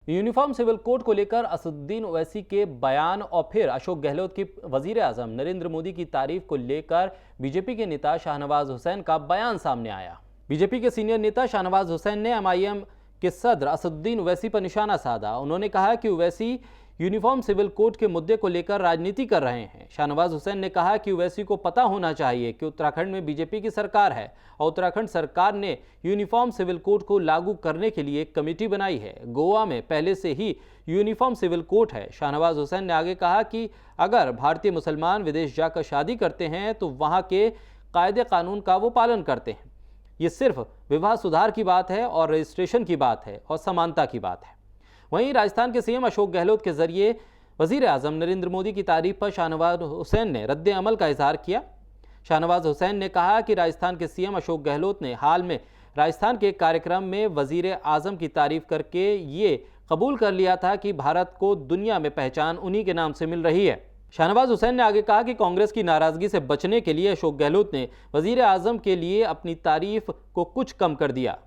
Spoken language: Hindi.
यूनिफॉर्म सिविल कोड को लेकर असदुद्दीन ओवैसी के बयान और फिर अशोक गहलोत की वजीर आजम नरेंद्र मोदी की तारीफ को लेकर बीजेपी के नेता शाहनवाज हुसैन का बयान सामने आया। बीजेपी के सीनियर नेता शाहनवाज हुसैन ने एमआईएम के सदर असदुद्दीन ओवैसी पर निशाना साधा। उन्होंने कहा कि ओवैसी यूनिफॉर्म सिविल कोड के मुद्दे को लेकर राजनीति कर रहे हैं। शाहनवाज हुसैन ने कहा कि ओवैसी को पता होना चाहिए कि उत्तराखंड में बीजेपी की सरकार है और उत्तराखंड सरकार ने यूनिफॉर्म सिविल कोड को लागू करने के लिए एक कमेटी बनाई है। गोवा में पहले से ही यूनिफॉर्म सिविल कोड है। शाहनवाज हुसैन ने आगे कहा कि अगर भारतीय मुसलमान विदेश जाकर शादी करते हैं तो वहाँ के कायदे कानून का वो पालन करते हैं। ये सिर्फ विवाह सुधार की बात है और रजिस्ट्रेशन की बात है और समानता की बात है। वहीं राजस्थान के सीएम अशोक गहलोत के जरिए वजीर आजम नरेंद्र मोदी की तारीफ पर शाहनवाज हुसैन ने रद्द अमल का इजहार किया। शाहनवाज हुसैन ने कहा कि राजस्थान के सीएम अशोक गहलोत ने हाल में राजस्थान के एक कार्यक्रम में वजीर आजम की तारीफ करके ये कबूल कर लिया था कि भारत को दुनिया में पहचान उन्हीं के नाम से मिल रही है। शाहनवाज हुसैन ने आगे कहा कि कांग्रेस की नाराजगी से बचने के लिए अशोक गहलोत ने वजीर आजम के लिए अपनी तारीफ को कुछ कम कर दिया।